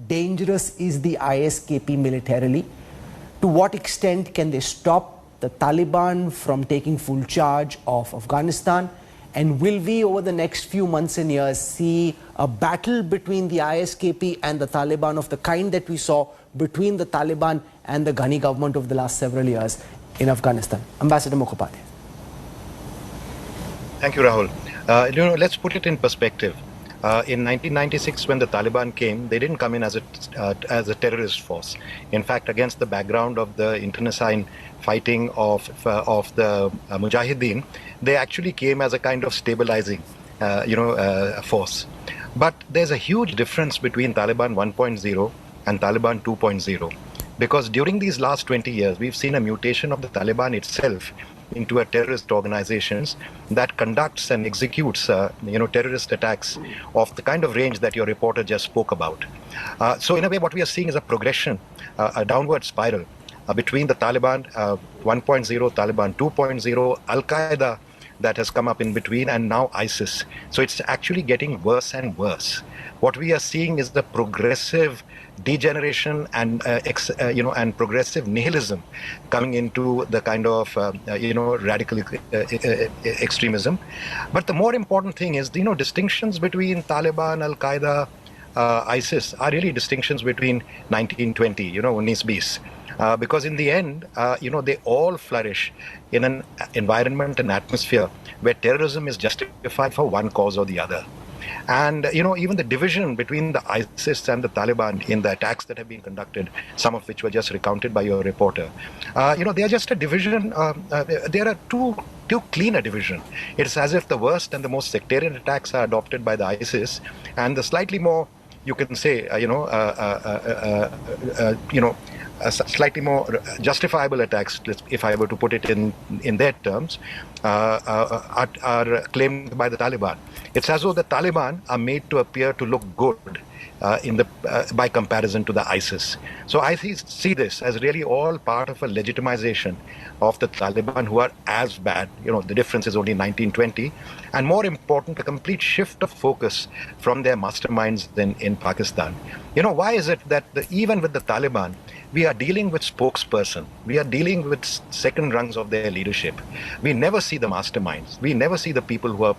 dangerous is the ISKP militarily? To what extent can they stop the Taliban from taking full charge of Afghanistan? And will we, over the next few months and years, see a battle between the ISKP and the Taliban of the kind that we saw between the Taliban and the Ghani government over the last several years in Afghanistan? Ambassador Mukhopadhyay. Thank you, Rahul. Let's put it in perspective. In 1996, when the Taliban came, they didn't come in as a terrorist force. In fact, against the background of the internecine fighting of the Mujahideen, they actually came as a kind of stabilizing, force. But there's a huge difference between Taliban 1.0 and Taliban 2.0, because during these last 20 years, we've seen a mutation of the Taliban itself into a terrorist organizations that conducts and executes, terrorist attacks of the kind of range that your reporter just spoke about. So in a way, what we are seeing is a progression, a downward spiral between the Taliban 1.0, Taliban 2.0, Al-Qaeda that has come up in between, and now ISIS. So it's actually getting worse and worse. What we are seeing is the progressive degeneration and and progressive nihilism coming into the kind of radical extremism. But the more important thing is distinctions between Taliban, Al-Qaeda, ISIS are really distinctions between 1920, 1920. Because in the end, they all flourish in an environment and atmosphere where terrorism is justified for one cause or the other. And, even the division between the ISIS and the Taliban in the attacks that have been conducted, some of which were just recounted by your reporter, they are just a division. There are too clean a division. It's as if the worst and the most sectarian attacks are adopted by the ISIS, and the slightly more, you can say, slightly more justifiable attacks, if I were to put it in their terms, are claimed by the Taliban. It's as though the Taliban are made to appear to look good by comparison to the ISIS. So I see this as really all part of a legitimization of the Taliban, who are as bad. The difference is only 1920, and more important, a complete shift of focus from their masterminds than in Pakistan. Why is it that even with the Taliban, we are dealing with spokesperson. We are dealing with second rungs of their leadership. We never see the masterminds. We never see the people who are,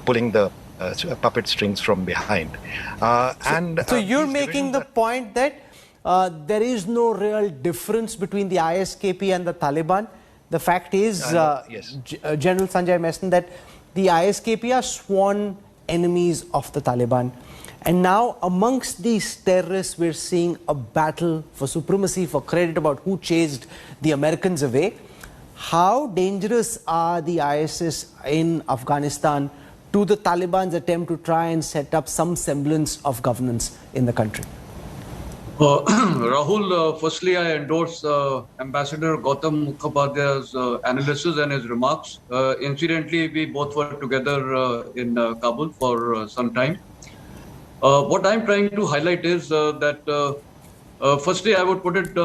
pulling the puppet strings from behind. So you're making the point that there is no real difference between the ISKP and the Taliban. The fact is, yes. General Sanjay Mason, that the ISKP are sworn enemies of the Taliban. And now amongst these terrorists, we're seeing a battle for supremacy, for credit about who chased the Americans away. How dangerous are the ISIS in Afghanistan to the Taliban's attempt to try and set up some semblance of governance in the country? Rahul, firstly, I endorse Ambassador Gautam Mukhopadhyay's analysis and his remarks. Incidentally, we both were together in Kabul for some time. What I'm trying to highlight is that, firstly, I would put it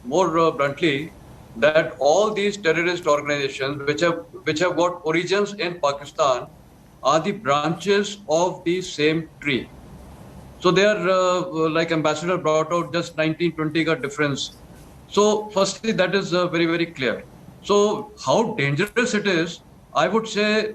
more bluntly, that all these terrorist organizations which have got origins in Pakistan are the branches of the same tree. So they are, like Ambassador brought out, just 1920 ka difference. So firstly, that is very, very clear. So how dangerous it is, I would say,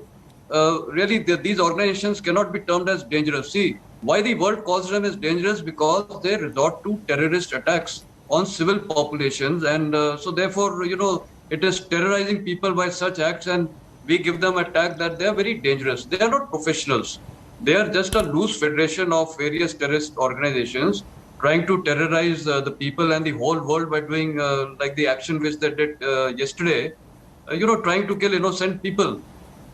really these organizations cannot be termed as dangerous. See, why the world calls them as dangerous? Because they resort to terrorist attacks on civil populations, and so therefore, it is terrorizing people by such acts, and we give them a tag that they are very dangerous. They are not professionals. They are just a loose federation of various terrorist organizations trying to terrorize the people and the whole world by doing like the action which they did yesterday, trying to kill innocent people.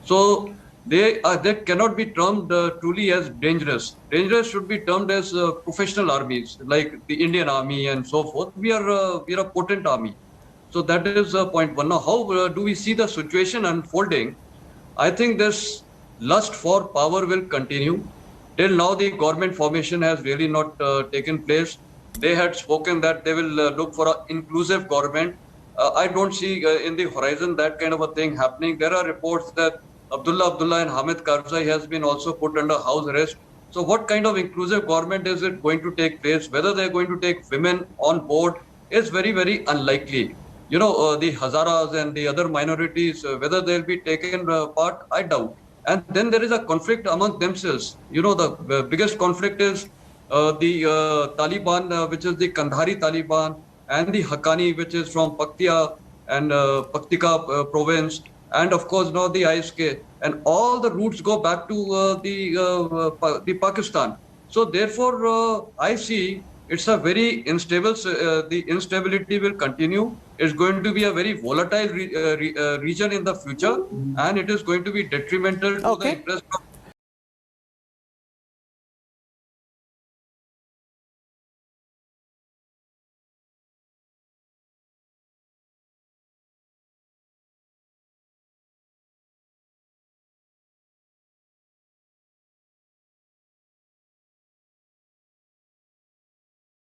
So they cannot be termed truly as dangerous. Dangerous should be termed as professional armies, like the Indian Army and so forth. We are a potent army. So that is point one. Now, how do we see the situation unfolding? I think this lust for power will continue. Till now, the government formation has really not taken place. They had spoken that they will look for an inclusive government. I don't see in the horizon that kind of a thing happening. There are reports that Abdullah and Hamid Karzai has been also put under house arrest. So what kind of inclusive government is it going to take place? Whether they're going to take women on board is very, very unlikely. The Hazaras and the other minorities, whether they'll be taken part, I doubt. And then there is a conflict among themselves. The biggest conflict is the Taliban, which is the Kandhari Taliban, and the Haqqani, which is from Paktia and Paktika province, and of course now the ISK, and all the roots go back to the Pakistan. So therefore, I see it's a very unstable. The instability will continue. It's going to be a very volatile region in the future, and it is going to be detrimental to the interest of